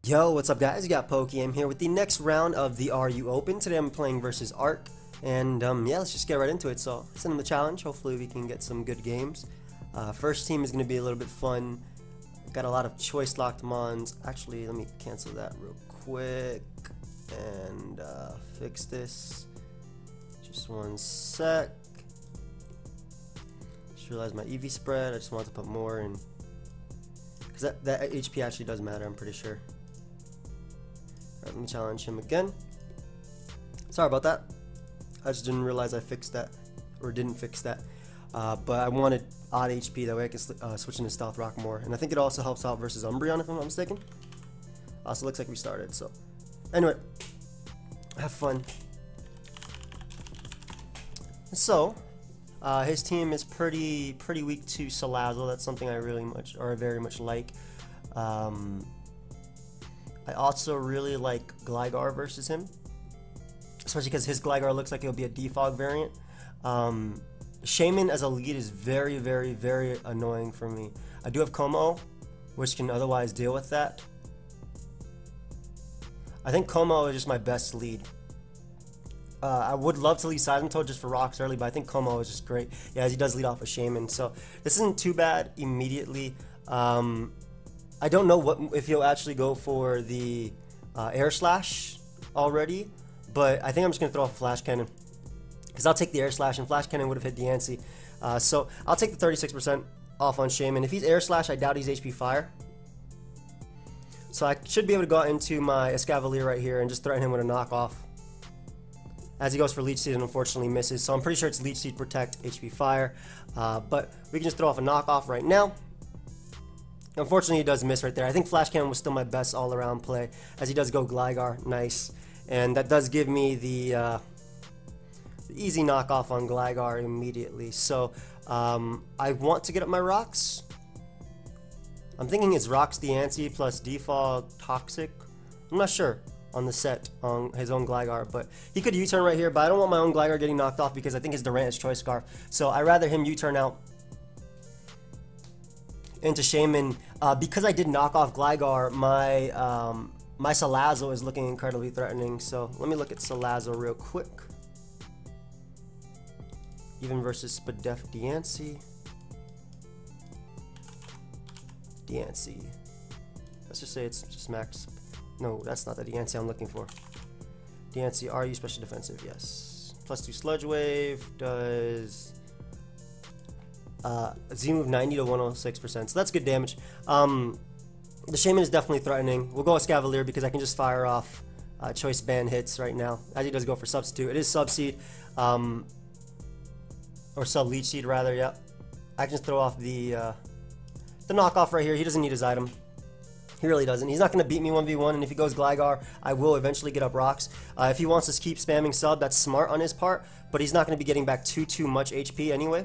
Yo, what's up guys? You got pokeaim here with the next round of the RU Open. Today I'm playing versus Arc, and yeah, let's just get right into it. So, send them the challenge. Hopefully we can get some good games. First team is going to be a little bit fun. Got a lot of choice locked mons. Actually, let me cancel that real quick and fix this. Just one sec. Just realized my EV spread. I just want to put more in, because that HP actually does matter, I'm pretty sure. Alright, let me challenge him again. Sorry about that. I just didn't realize I fixed that, or didn't fix that. But I wanted odd HP, that way I can switch into Stealth Rock more. And I think it also helps out versus Umbreon, if I'm not mistaken. Also looks like we started, so. Anyway, have fun. So, his team is pretty weak to Salazzle. That's something I very much like. I also really like Gligar versus him, especially because his Gligar looks like it'll be a defog variant. Shaymin as a lead is very annoying for me. I do have Como, which can otherwise deal with that. I think Como is just my best lead. I would love to lead Seismitoad just for rocks early, but I think Como is just great. Yeah, as he does lead off with Shaymin, so this isn't too bad immediately. I don't know if he'll actually go for the Air Slash already, but I think I'm just going to throw off a Flash Cannon, because I'll take the Air Slash, and Flash Cannon would have hit the Ansi. So I'll take the 36% off on Shaymin. If he's Air Slash, I doubt he's HP Fire. So I should be able to go out into my Escavalier right here and just threaten him with a knockoff. As he goes for Leech Seed and unfortunately misses. So I'm pretty sure it's Leech Seed, Protect, HP Fire. But we can just throw off a knockoff right now. Unfortunately, he does miss right there. I think Flash Cannon was still my best all-around play, as he does go Gligar. Nice. And that does give me the easy knockoff on Gligar immediately. So I want to get up my rocks. I'm thinking it's Rocks Diancie plus Defog Toxic. I'm not sure on the set on his own Gligar, but he could U-turn right here, but I don't want my own Gligar getting knocked off because I think his Durant is Choice Scarf. So I'd rather him U-turn out into Shaymin. Because I did knock off Gligar, my Salazzle is looking incredibly threatening. So let me look at Salazzle real quick. Even versus Spadef Diancie. Let's just say it's just max. No, that's not the Diancie I'm looking for. Diancie, RU special defensive, yes. +2 Sludge Wave does Z-move 90 to 106%, so that's good damage. The Shaymin is definitely threatening. We'll go with Escavalier because I can just fire off choice band hits right now, as he does go for Substitute. It is Sub-Seed, or Sub-Leech Seed rather, yeah. I can just throw off the knockoff right here. He doesn't need his item. He really doesn't. He's not going to beat me 1v1, and if he goes Gligar, I will eventually get up rocks. If he wants to keep spamming Sub, that's smart on his part, but he's not going to be getting back too much HP anyway.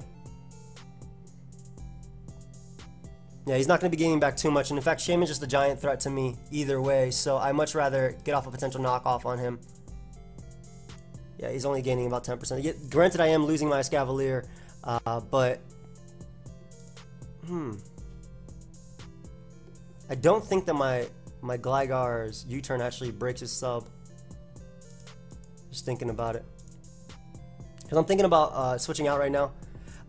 Yeah, he's not going to be gaining back too much, and in fact, Shaymin's just a giant threat to me either way, so I'd much rather get off a potential knockoff on him. Yeah, he's only gaining about 10%. Granted, I am losing my Escavalier, but I don't think that my Gligar's U-turn actually breaks his sub. Just thinking about it, because I'm thinking about switching out right now.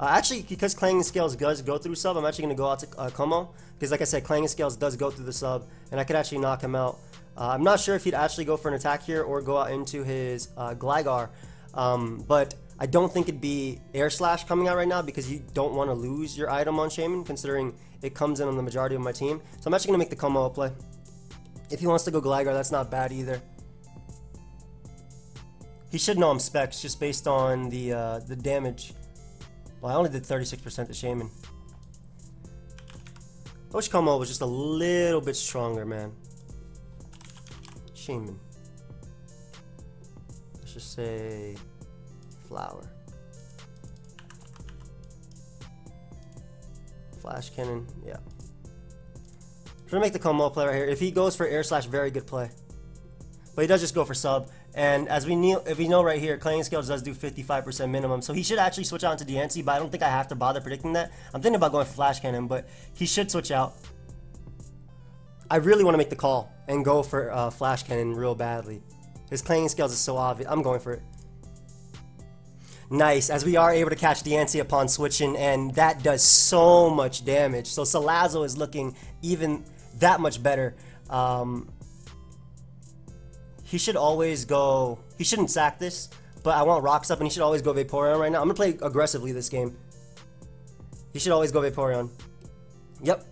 Actually, because Clanging Scales does go through sub, I'm actually going to go out to Como, because like I said, Clanging Scales does go through the sub, and I could actually knock him out. I'm not sure if he'd actually go for an attack here or go out into his Gligar, but I don't think it'd be Air Slash coming out right now, because you don't want to lose your item on Shaymin, considering it comes in on the majority of my team. So I'm actually going to make the Como play. If he wants to go Gligar, that's not bad either. He should know I'm specs just based on the damage. Well, I only did 36% to Shaymin. I wish Como was just a little bit stronger, man. Shaymin. Let's just say Flower. Flash Cannon, yeah. I'm gonna make the Como play right here. If he goes for Air Slash, very good play. But he does just go for Sub. And as we know right here, Clanging Scales does do 55% minimum, so he should actually switch out into Diancie, but I don't think I have to bother predicting that. I'm thinking about going for Flash Cannon, but he should switch out. I really want to make the call and go for Flash Cannon real badly. His clanging scales is so obvious. I'm going for it. Nice, as we are able to catch the anti upon switching, and that does so much damage. So Salazzle is looking even that much better. He should always go... He shouldn't sack this, but I want Rocks up, and he should always go Vaporeon right now. I'm going to play aggressively this game. He should always go Vaporeon. Yep.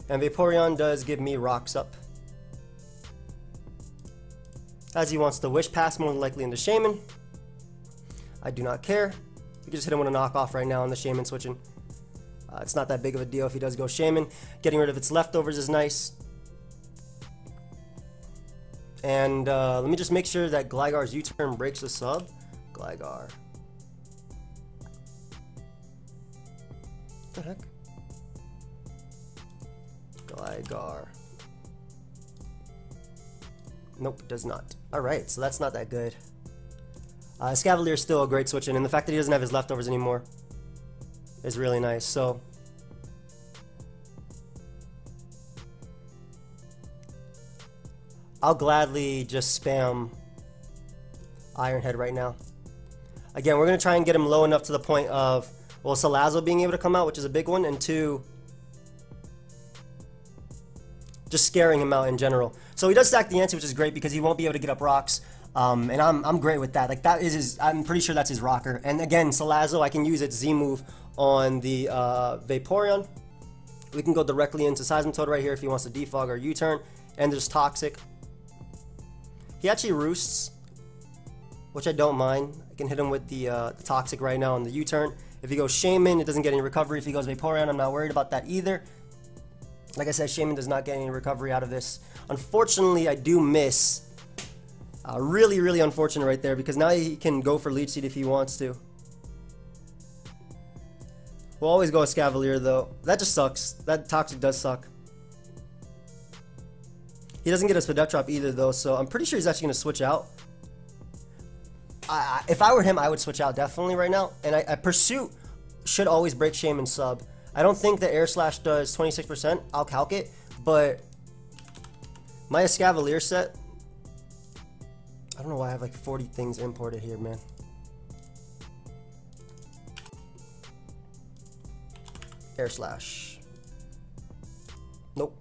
And Vaporeon does give me Rocks up. As he wants to Wish Pass, more than likely into Shaymin. I do not care. We can just hit him with a knockoff right now on the Shaymin switching. It's not that big of a deal if he does go Shaymin. Getting rid of its leftovers is nice. And let me just make sure that Gligar's U-turn breaks the sub. Gligar. What the heck? Gligar. Nope, it does not. Alright, so that's not that good. Escavalier is still a great switch in, and the fact that he doesn't have his leftovers anymore is really nice. So I'll gladly just spam Iron Head right now. Again, we're going to try and get him low enough to the point of, well, Salazzle being able to come out, which is a big one, and 2, just scaring him out in general. So he does stack the anti, which is great because he won't be able to get up rocks. And I'm great with that. Like, that is his, I'm pretty sure that's his rocker. And again, Salazzle, I can use its Z move on the Vaporeon. We can go directly into Seismitoad right here if he wants to defog or U-turn. And there's Toxic. He actually roosts, which I don't mind. I can hit him with the Toxic right now on the U-turn. If he goes Shaymin, it doesn't get any recovery. If he goes Vaporeon, I'm not worried about that either. Like I said, Shaymin does not get any recovery out of this. Unfortunately, I do miss. Really, really unfortunate right there, because now he can go for Leech Seed if he wants to. We'll always go Escavalier though. That just sucks. That Toxic does suck. He doesn't get a Spidep either though, so I'm pretty sure he's actually going to switch out. If I were him, I would switch out definitely right now. And Pursuit should always break Shaymin sub. I don't think the Air Slash does 26%. I'll calc it, but my Escavalier set... I don't know why I have like 40 things imported here, man. Air Slash. Nope.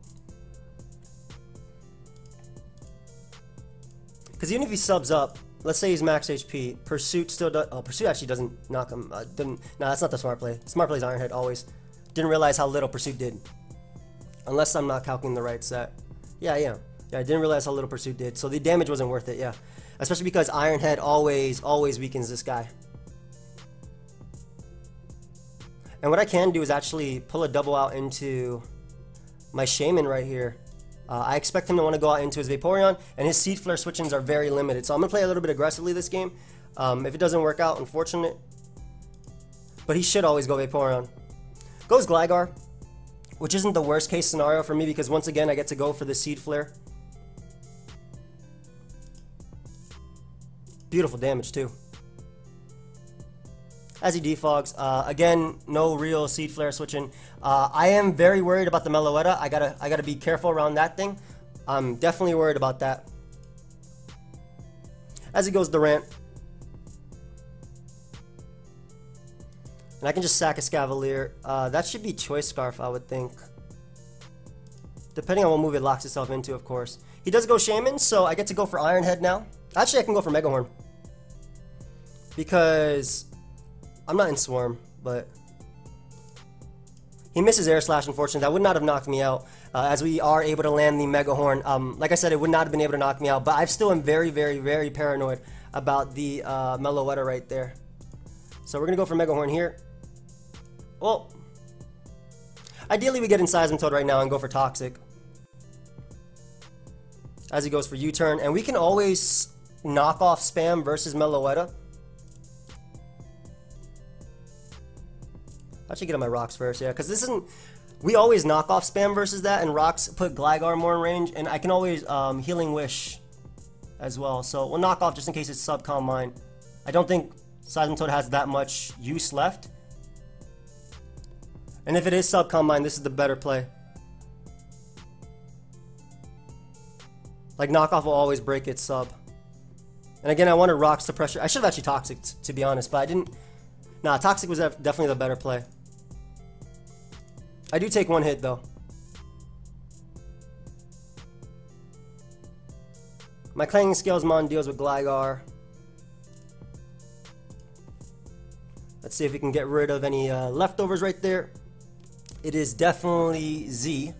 Because even if he subs up, let's say he's max HP, Pursuit still does... Oh, Pursuit actually doesn't knock him. No, that's not the smart play. Smart play is Iron Head, always. Didn't realize how little Pursuit did. Unless I'm not calculating the right set. Yeah, I am. Yeah, I didn't realize how little Pursuit did. So the damage wasn't worth it, yeah. Especially because Iron Head always weakens this guy. And what I can do is actually pull a double out into my Shaymin right here. I expect him to want to go out into his Vaporeon, and his Seed Flare switch-ins are very limited. So I'm going to play a little bit aggressively this game. If it doesn't work out, unfortunate. But he should always go Vaporeon. Goes Gligar, which isn't the worst case scenario for me because once again I get to go for the Seed Flare. Beautiful damage too. As he defogs, again, no real Seed Flare switching. I am very worried about the Meloetta. I gotta be careful around that thing. I'm definitely worried about that. As he goes Durant. And I can just sack a Escavalier. That should be Choice Scarf, I would think. Depending on what move it locks itself into, of course. He does go Shaymin, so I get to go for Iron Head now. Actually, I can go for Mega Horn. Because I'm not in Swarm, but he misses Air Slash, unfortunately. That would not have knocked me out, as we are able to land the Mega Horn. Like I said, it would not have been able to knock me out, but I still am very, very, very paranoid about the Meloetta right there. So we're going to go for Mega Horn here. Well, ideally we get in Seismitoad right now and go for Toxic. As he goes for U-turn, and we can always knock off spam versus Meloetta. I should get on my rocks first, yeah, because this isn't... We always knock off spam versus that, and rocks put Gligar more in range, and I can always Healing Wish as well. So we'll knock off just in case it's sub-Calm Mind. I don't think Seismitoad has that much use left. And if it is sub-Calm Mind, this is the better play. Like knockoff will always break its sub. And again, I wanted rocks to pressure. I should have actually toxic to be honest, but I didn't. Nah, toxic was definitely the better play. I do take one hit though. My clanging scales mon deals with Gligar. Let's see if we can get rid of any leftovers right there. It is definitely Z.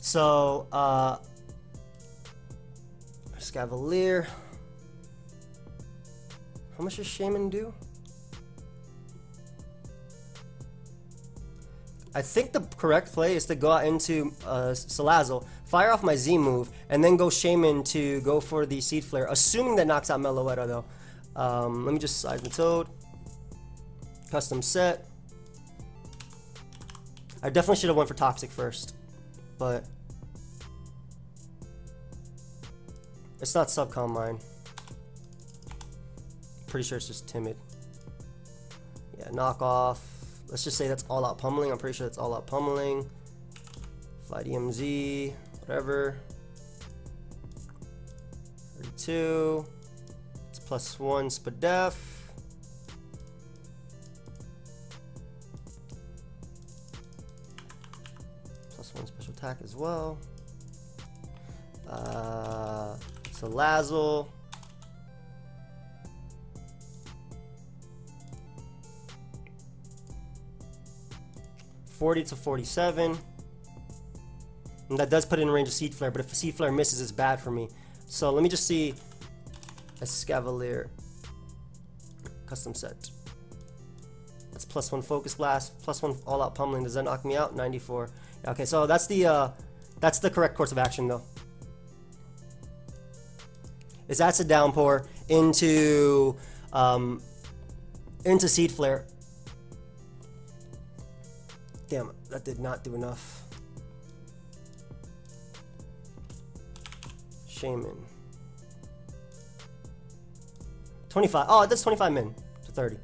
So, Scavalier. How much does Shaymin do? I think the correct play is to go out into Salazzle, fire off my Z move, and then go Shaymin to go for the Seed Flare, assuming that knocks out Meloetta though. Let me just size the Toad. Custom set. I definitely should have went for Toxic first, but it's not Subcom mine. Pretty sure it's just Timid. Yeah, knockoff. Let's just say that's all out pummeling. I'm pretty sure that's all out pummeling. Fight EMZ, whatever. 32. It's +1 Spadef. +1 special attack as well. Salazzle. $40 to $47. And that does put it in range of Seed Flare, but if Seed Flare misses, it's bad for me. So let me just see. Escavalier. Custom set. That's +1 Focus Blast, +1 All Out Pummeling. Does that knock me out? 94. Okay, so that's the correct course of action though. Is Acid Downpour into Seed Flare. Damn, that did not do enough. Shaymin. 25. Oh, that's 25 min to 30.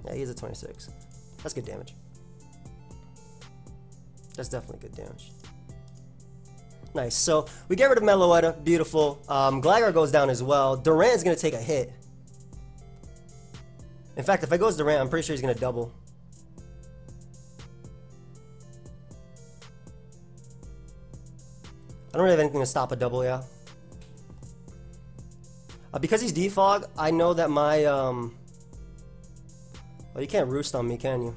Yeah, he's at 26. That's good damage. That's definitely good damage. Nice. So we get rid of Meloetta. Beautiful. Gligar goes down as well. Durant's going to take a hit. In fact, if I goes Durant, I'm pretty sure he's going to double. I don't really have anything to stop a double, yeah. Because he's defog, I know that my well, you can't roost on me, can you?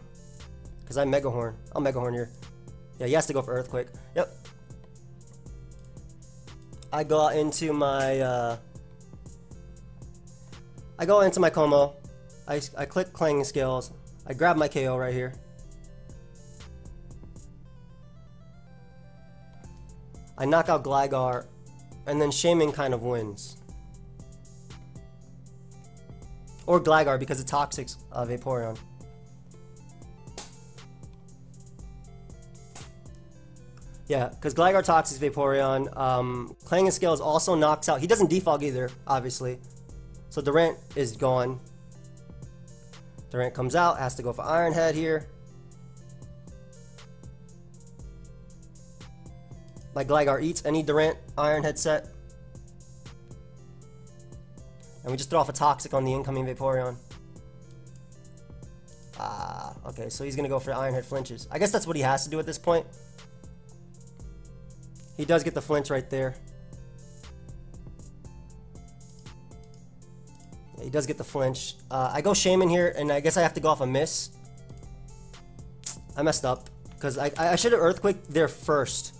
Because I Mega Horn. I'll Mega Horn here. Yeah, he has to go for Earthquake. Yep. I go into my Como. I click Clanging Scales. I grab my KO right here. I knock out Gligar, and then Shaymin kind of wins. Or Gligar because it Toxics Vaporeon. Yeah, because Gligar Toxics Vaporeon. Clanging Scales also knocks out. He doesn't defog either, obviously. So Durant is gone. Durant comes out, has to go for Iron Head here. My Gligar eats any Durant Iron Head set. And we just throw off a Toxic on the incoming Vaporeon. Okay, so he's going to go for Iron Head flinches. I guess that's what he has to do at this point. He does get the flinch right there. Yeah, he does get the flinch. I go Shaymin here, and I guess I have to go off a miss. I messed up, because I should have Earthquake there first.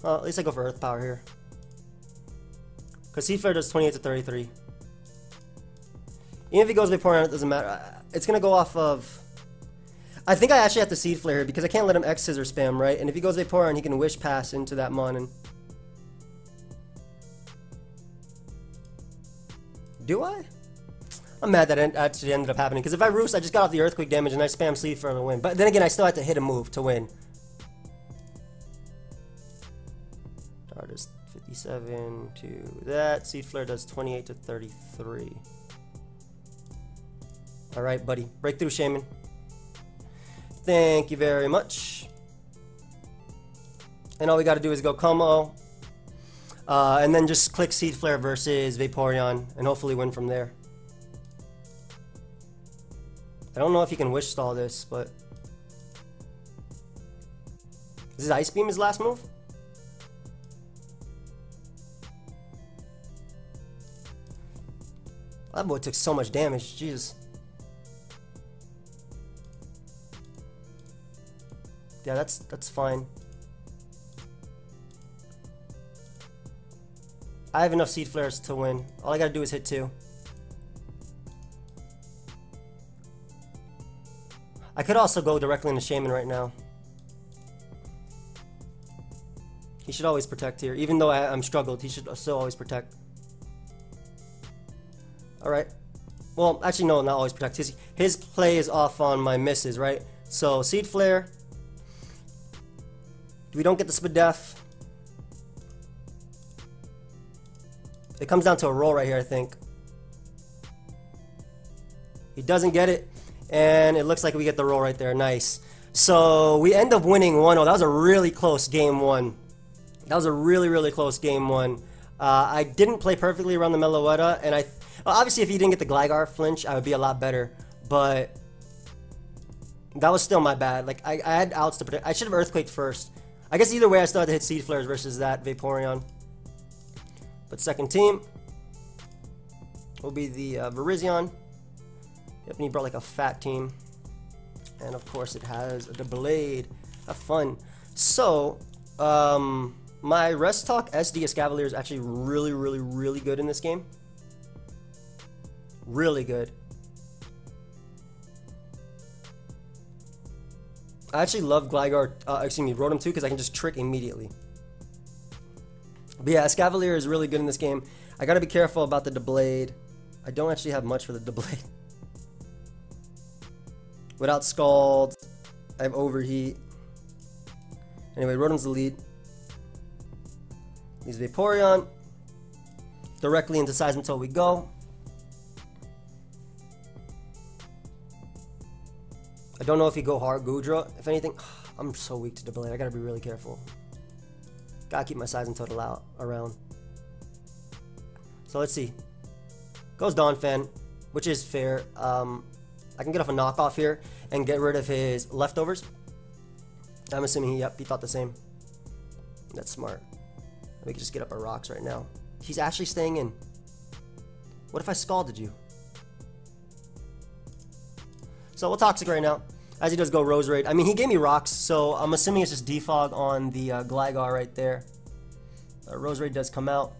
Well, at least I go for Earth Power here. Because Seed Flare does 28 to 33. Even if he goes Vaporeon, it doesn't matter. It's going to go off of... I think I actually have to Seed Flare here because I can't let him X Scissor spam, right? And if he goes Vaporeon, he can Wish Pass into that Monin. Do I? I'm mad that it actually ended up happening. Because if I Roost, I just got off the Earthquake damage and I spam Seed Flare to win. But then again, I still had to hit a move to win. Dart is 57 to that. Seed Flare does 28 to 33. Alright, buddy. Breakthrough, Shaymin. Thank you very much. And all we gotta do is go Como. And then just click Seed Flare versus Vaporeon and hopefully win from there. I don't know if you can Wish Stall this, but... Is his Ice Beam his last move? That boy took so much damage, Jesus. Yeah, that's fine. I have enough Seed Flares to win. All I gotta do is hit 2. I could also go directly into Shaymin right now. He should always protect here. Even though I'm struggled, he should still always protect. Alright. Well, actually, no, not always protect. His play is off on my misses, right? So, Seed Flare. We don't get the Spadef. It comes down to a roll right here, I think. He doesn't get it. And it looks like we get the roll right there. Nice. So, we end up winning 1-0. That was a really close game 1. That was a really, really close game 1. I didn't play perfectly around the Meloetta, and obviously if he didn't get the Gligar flinch, I would be a lot better, but that was still my bad. Like, I had outs to protect. I should have Earthquaked first. I guess either way, I still had to hit Seed Flares versus that Vaporeon. But second team will be the Virizion. Yep, and he brought like a fat team. And of course it has the Blade. Have fun. So, my Rest Talk SD Escavalier is actually really, really, really good in this game. Really good. I actually love Gligar, Rotom too, because I can just trick immediately. But yeah, Escavalier is really good in this game. I gotta be careful about the Blade. I don't actually have much for the Blade. Without Scald, I have Overheat. Anyway, Rotom's the lead. Use Vaporeon. Directly into Seismitoad we go. I don't know if you go hard Goodra. If anything, I'm so weak to Blade. I gotta be really careful. Gotta keep my Seismitoad around. So let's see. Goes Donphan, which is fair. I can get off a knockoff here and get rid of his leftovers. I'm assuming he thought the same. That's smart. We can just get up our rocks right now. He's actually staying in. What if I scalded you? So we'll Toxic right now. As he does go Roserade. I mean, he gave me rocks, so I'm assuming it's just Defog on the Gligar right there. Roserade does come out.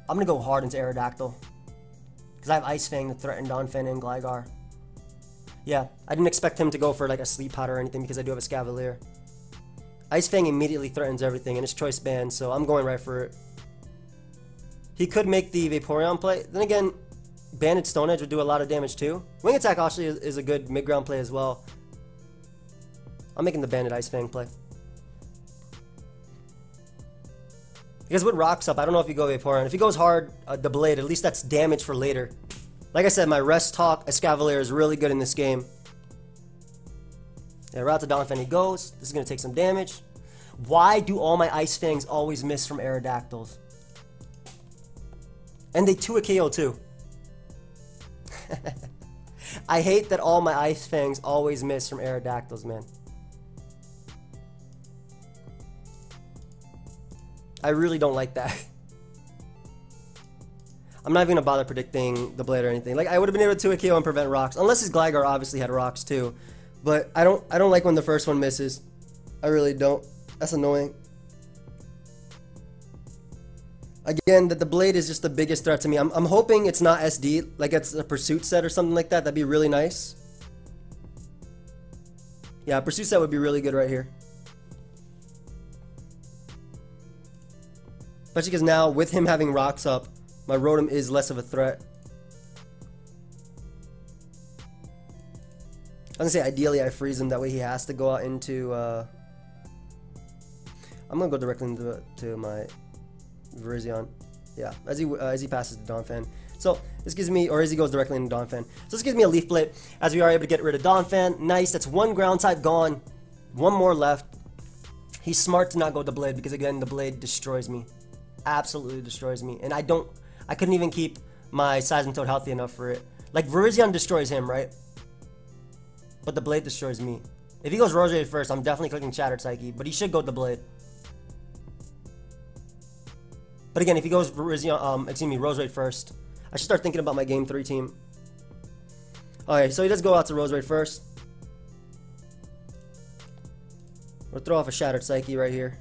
I'm going to go hard into Aerodactyl. Because I have Ice Fang to threaten Donphan and Gligar. Yeah, I didn't expect him to go for like a Sleep Powder or anything because I do have a Scavalier. Ice Fang immediately threatens everything and it's Choice Band, so I'm going right for it. He could make the Vaporeon play. Then again, Banded Stone Edge would do a lot of damage too. Wing Attack actually is a good mid-ground play as well. I'm making the Banded Ice Fang play. Because with Rocks up, I don't know if you go Vaporeon. If he goes hard, the Blade, at least that's damage for later. Like I said, my Rest Talk Escavalier is really good in this game. Yeah, route to Donphan he goes. This is going to take some damage. Why do all my Ice Fangs always miss from Aerodactyls? And they 2 a KO too. I hate that all my Ice Fangs always miss from Aerodactyls, man. I really don't like that. I'm not even gonna bother predicting the Blade or anything. Like, I would have been able to 2 a KO and prevent rocks, unless his Gligar obviously had rocks too. But I don't like when the first one misses. I really don't. That's annoying. Again, that the Blade is just the biggest threat to me. I'm hoping it's not SD, like it's a Pursuit set or something like that. That'd be really nice. Yeah, a Pursuit set would be really good right here. Especially because now, with him having rocks up, my Rotom is less of a threat. I was gonna say, ideally I freeze him, that way he has to go out into, I'm gonna go directly into my Virizion. Yeah, as he passes the Donphan. So this gives me, or Izzy goes directly into Donphan. So this gives me a Leaf Blade, as we are able to get rid of Donphan. Nice, that's one ground type gone. One more left. He's smart to not go with the Blade, because again, the Blade destroys me. Absolutely destroys me. And I couldn't even keep my Seismitoad healthy enough for it. Like, Virizion destroys him, right? But the Blade destroys me. If he goes Roserade first, I'm definitely clicking Shattered Psyche, but he should go with the Blade. But again, if he goes Roserade first, I should start thinking about my Game 3 team. Alright, so he does go out to Roserade first. We'll throw off a Shattered Psyche right here.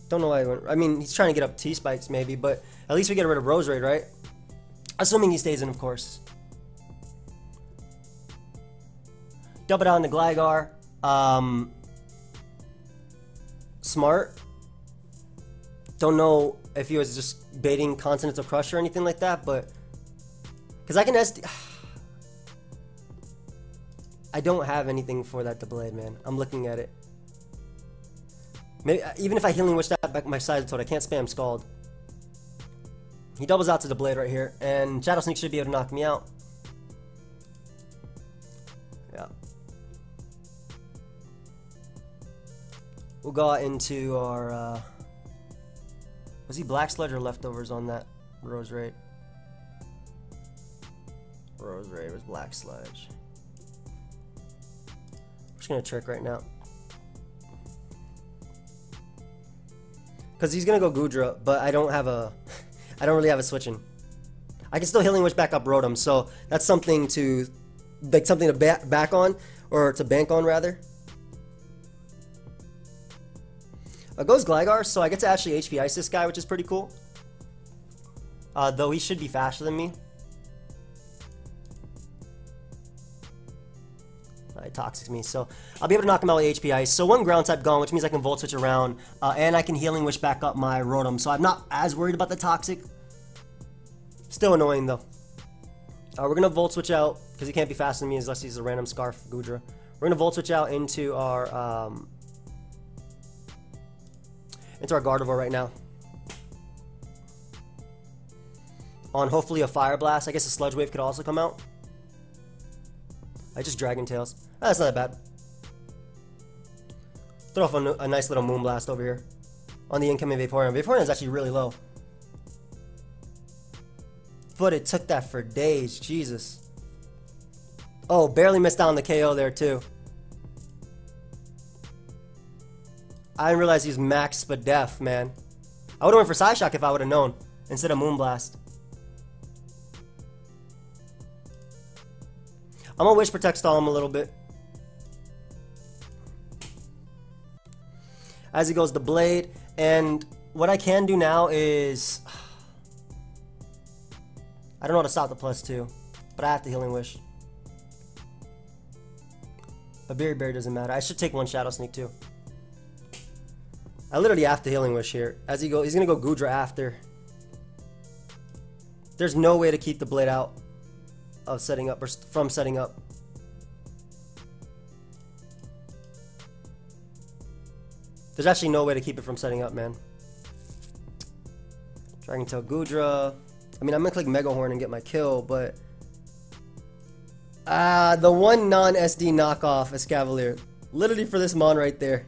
Don't know why he went. I mean, he's trying to get up T-Spikes maybe, but at least we get rid of Roserade, right? Assuming he stays in, of course. Double down to Gligar. Smart. Don't know if he was just baiting Continental Crush or anything like that, but because I can SD. I don't have anything for that Blade, man. I'm looking at it. Maybe even if I Healing Wish that back my Seismitoad, I can't spam Scald. He doubles out to the Blade right here, and Shadow Sneak should be able to knock me out. Yeah. We'll go out into our. Was he Black Sludge or leftovers on that Roserade? Roserade was Black Sludge. I'm just gonna trick right now. Because he's gonna go Goodra, but I don't really have a switch in. I can still Healing Wish back up Rotom, so that's something to back on, or to bank on rather. Goes Gligar, so I get to actually HP Ice this guy, which is pretty cool. Though he should be faster than me. He Toxics me, so I'll be able to knock him out with HP Ice. So one ground type gone, which means I can Volt Switch around, and I can Healing Wish back up my Rotom. So I'm not as worried about the Toxic. Still annoying though. We're gonna Volt Switch out because he can't be faster than me unless he's a random Scarf Goodra. We're gonna Volt Switch out into our Gardevoir right now. On hopefully a Fire Blast. I guess a Sludge Wave could also come out. I just Dragon Tails. Oh, that's not that bad. Throw off a nice little Moonblast over here on the incoming Vaporeon. Vaporeon is actually really low. But it took that for days. Jesus. Oh, barely missed out on the KO there too. I didn't realize he was max Spadef, man. I would have went for Psyshock if I would have known instead of Moonblast. I'm gonna Wish Protect stall him a little bit. As he goes the Blade, and what I can do now is I don't know how to stop the +2, but I have to Healing Wish. But Berry doesn't matter. I should take one Shadow Sneak too. I literally have to Healing Wish here. As he goes, he's gonna go Goodra after. There's no way to keep the Blade out of setting up, or from setting up. There's actually no way to keep it from setting up, man. Dragon Tail Goodra. I mean, I'm gonna click Mega Horn and get my kill, but the one non-SD knockoff is Escavalier. Literally for this mon right there.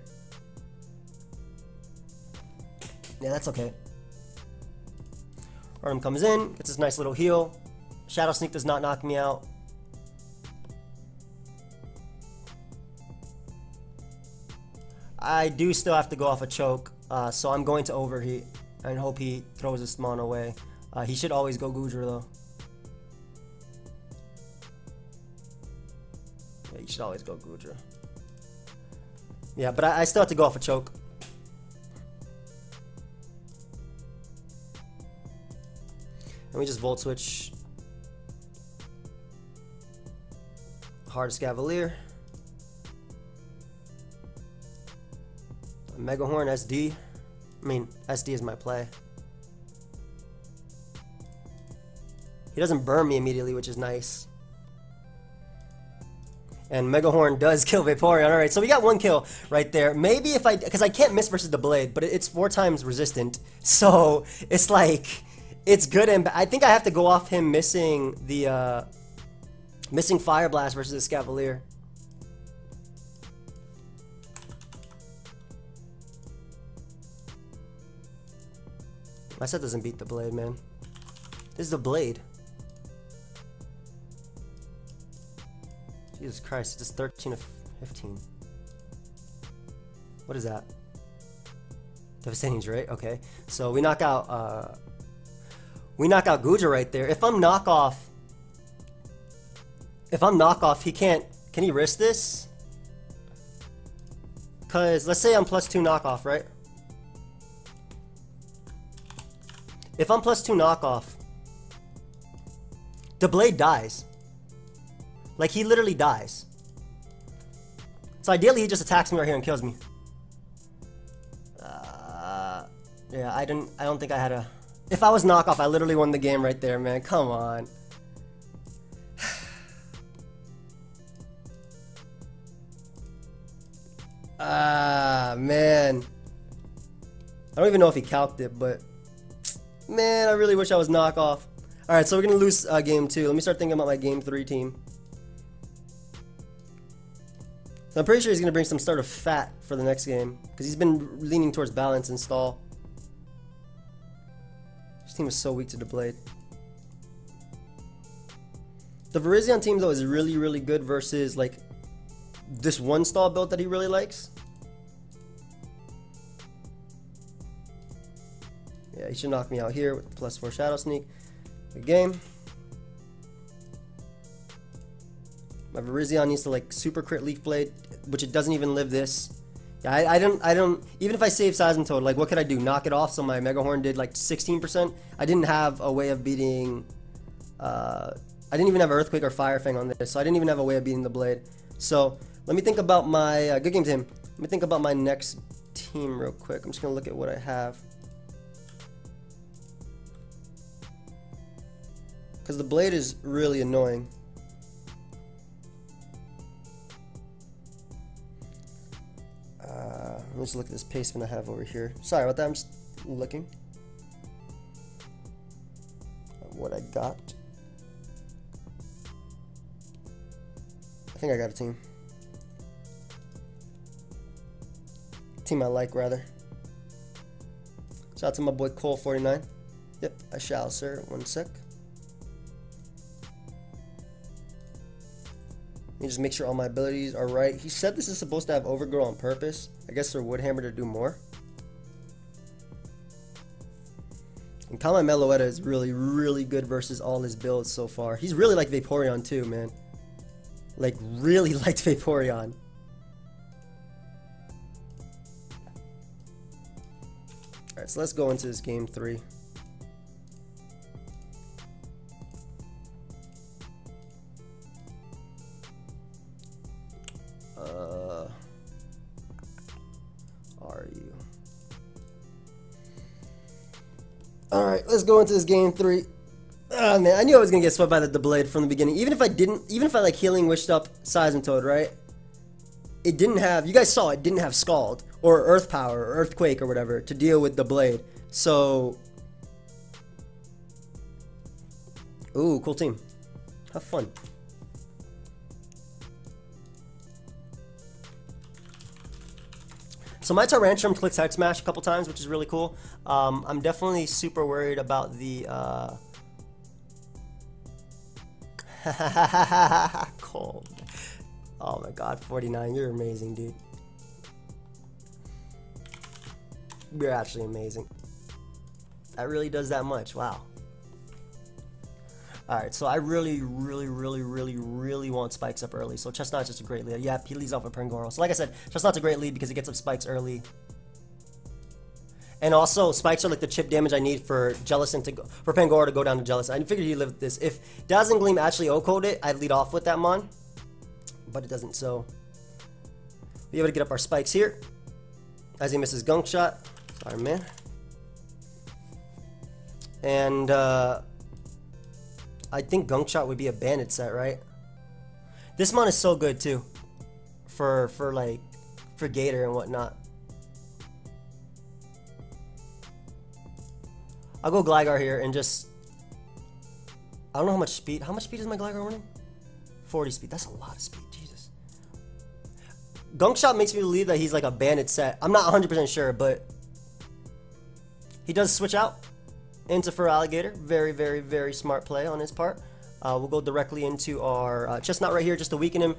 Yeah, that's okay. Rotom comes in, gets this nice little heal. Shadow Sneak does not knock me out. I do still have to go off a choke, so I'm going to Overheat and hope he throws this mon away. He should always go Goodra though. Yeah, you should always go Goodra. Yeah, but I still have to go off a choke. And we just Volt Switch. Hard Escavalier. Mega Horn SD. I mean, SD is my play. He doesn't burn me immediately, which is nice. And Mega Horn does kill Vaporeon. Alright, so we got 1 kill right there. Maybe if because I can't miss versus the Blade, but it's 4 times resistant. So it's like, it's good and I think I have to go off him missing the, missing Fire Blast versus the Scavalier. My set doesn't beat the Blade, man. This is the Blade. Jesus Christ, it's just 13 of 15. What is that? Devastating Drake, okay. So we knock out Guja right there. If I'm knockoff, he can't, can he risk this? Cause let's say I'm +2 knockoff, right? If I'm +2 knockoff, the Blade dies. Like, he literally dies. So ideally, he just attacks me right here and kills me. Yeah, I don't think I had a... If I was knockoff, I literally won the game right there, man. Come on. Man. I don't even know if he calced it, but... Man, I really wish I was knockoff. Alright, so we're going to lose game 2. Let me start thinking about my game 3 team. So I'm pretty sure he's going to bring some sort of fat for the next game. Because he's been leaning towards balance and stall. This team is so weak to the Blade. The Virizion team, though, is really, really good versus, like, this one stall build that he really likes. Yeah, he should knock me out here with +4 Shadow Sneak. Good game. My Virizion needs to like super crit Leaf Blade, which it doesn't even live this. Yeah, I don't, even if I save Seismitoad, like what could I do? Knock it off so my Mega Horn did like 16%? I didn't have a way of beating, I didn't even have Earthquake or Fire Fang on this, so I didn't even have a way of beating the Blade. So, let me think about my, good game team. Let me think about my next team real quick. I'm just going to look at what I have. Because the Blade is really annoying. Let me just look at this paceman I have over here. Sorry about that, I'm just looking at what I got. I think I got a team. Team I like, rather. Shout out to my boy Cole49. Yep, I shall, sir. One sec. Let me just make sure all my abilities are right. He said this is supposed to have Overgrow on purpose. I guess for Woodhammer to do more. And Kama Meloetta is really, really good versus all his builds so far. He's really like Vaporeon too, man. Like, really liked Vaporeon. Alright, so let's go into this game 3. Alright, let's go into this game 3. Oh man, I knew I was gonna get swept by the Blade from the beginning. Even if I like Healing Wished up Seismitoad, right? It didn't have, you guys saw it didn't have Scald or Earth Power or Earthquake or whatever to deal with the Blade. So, ooh, cool team. Have fun. So my Tyrantrum clicks Head Smash a couple times, which is really cool. I'm definitely super worried about the cold. Oh my god, 49, you're amazing, dude. You're actually amazing. That really does that much, wow. Alright, so I really want Spikes up early. So Chestnut's just a great lead. Yeah, he leads off with Pangoro. So like I said, Chestnut's a great lead because it gets up Spikes early. And also, Spikes are like the chip damage I need for for Pangoro to go down to Jellicent. I figured he'd live with this. If Dazzling Gleam actually O-code it, I'd lead off with that Mon. But it doesn't, so be able to get up our Spikes here. As he misses Gunk Shot. Sorry, man. And I think Gunk Shot would be a Bandit set, right? This mon is so good too, for Gator and whatnot. I'll go Gligar here and just, I don't know how much speed. How much speed is my Gligar running? 40 speed. That's a lot of speed. Jesus. Gunk Shot makes me believe that he's like a banded set. I'm not 100% sure, but he does switch out into Feraligatr. Very, very, very smart play on his part. We'll go directly into our Chestnut right here just to weaken him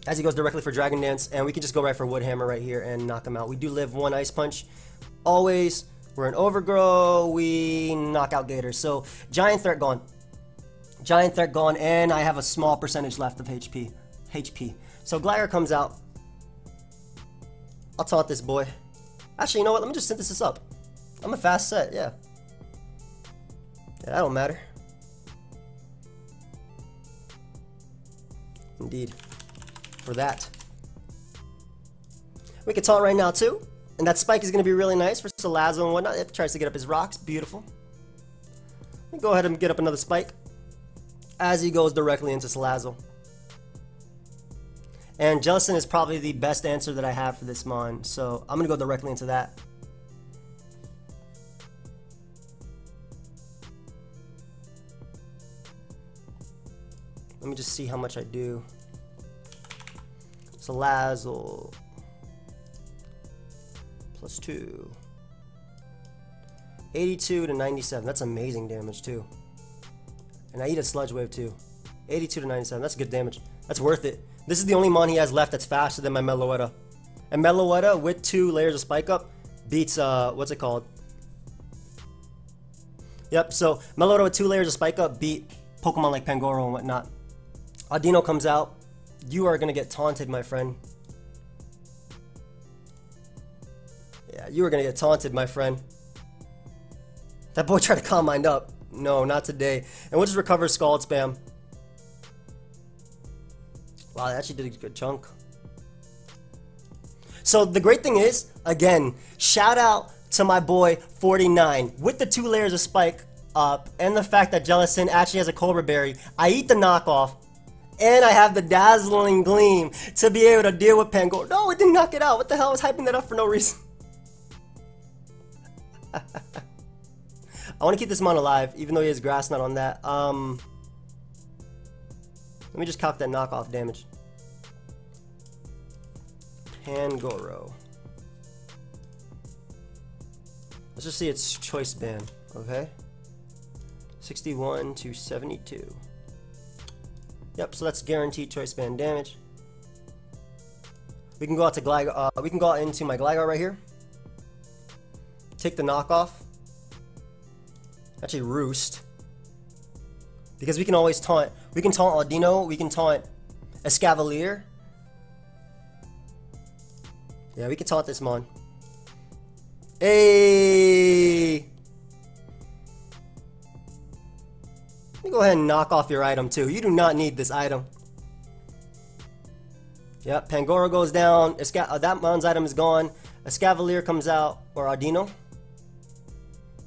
as he goes directly for Dragon Dance, and we can just go right for Wood Hammer right here and knock him out. We do live 1 Ice Punch. Always. We're in Overgrow. We knock out Gator. So Giant Threat gone. Giant Threat gone, and I have a small percentage left of HP. So Gligar comes out. I'll taunt this boy. Actually, you know what? Let me just synthesis up. I'm a fast set, yeah. Yeah, that don't matter. Indeed. For that. We can taunt right now, too. And that spike is going to be really nice for Salazzle and whatnot. It tries to get up his rocks. Beautiful. Let me go ahead and get up another spike as he goes directly into Salazzle. And Jellicent is probably the best answer that I have for this mon. So I'm going to go directly into that. Let me just see how much I do. Salazzle. +2. 82 to 97. That's amazing damage too. And I eat a Sludge Wave too. 82 to 97. That's good damage. That's worth it. This is the only mon he has left that's faster than my Meloetta. And Meloetta with 2 layers of Spike Up beats what's it called? Yep. So Meloetta with 2 layers of Spike Up beat Pokemon like Pangoro and whatnot. Audino comes out. You are gonna get taunted, my friend. Yeah, you are gonna get taunted, my friend. That boy tried to Calm Mind up. No, not today. And we'll just recover Scald Spam. Wow, that actually did a good chunk. So the great thing is, again, shout out to my boy 49 with the 2 layers of Spike Up and the fact that Jellicent actually has a Cobra Berry. I eat the knockoff. And I have the Dazzling Gleam to be able to deal with Pangoro. No, it didn't knock it out. What the hell? I was hyping that up for no reason. I want to keep this mon alive, even though he has Grass Knot on that. Let me just calc that knockoff damage. Pangoro. Let's just see its choice band, okay? 61 to 72. Yep, so that's guaranteed choice band damage. We can go out to Gligar. We can go out into my Gligar right here. Take the knockoff. Actually, Roost. Because we can always taunt. We can taunt Audino. We can taunt Escavalier. Yeah, we can taunt this mon. Hey! Let me go ahead and knock off your item too. You do not need this item. Yep, Pangoro goes down. That mon's item is gone. Escavalier comes out. Or Audino. Do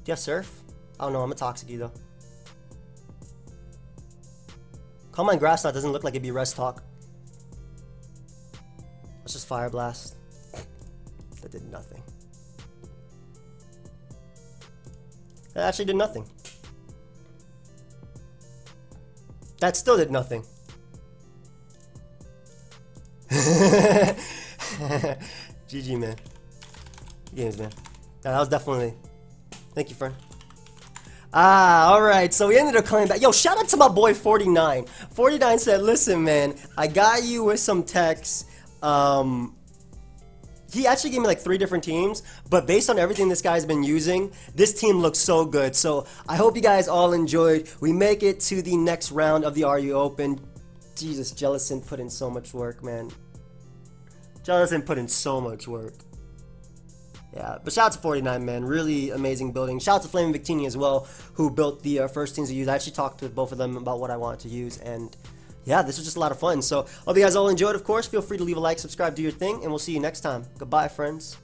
you have Surf? Oh no, I'm a Toxicity though. Calm Mind Grass Knot doesn't look like it'd be Rest Talk. Let's just Fire Blast. That did nothing. That actually did nothing. That still did nothing. GG, man. Good games, man. That was definitely... Thank you, friend. Alright, so we ended up coming back. Yo, shout out to my boy 49. 49 said, listen, man, I got you with some techs. He actually gave me like 3 different teams, but based on everything this guy's been using, this team looks so good. So I hope you guys all enjoyed. We make it to the next round of the RU Open. Jesus, Jellicent put in so much work, man. Jellicent put in so much work. Yeah, but shout out to 49, man. Really amazing building. Shout out to Flame and Victini as well, who built the first teams to use. I actually talked to both of them about what I wanted to use, and yeah, this was just a lot of fun. So, hope you guys all enjoyed, of course. Feel free to leave a like, subscribe, do your thing, and we'll see you next time. Goodbye, friends.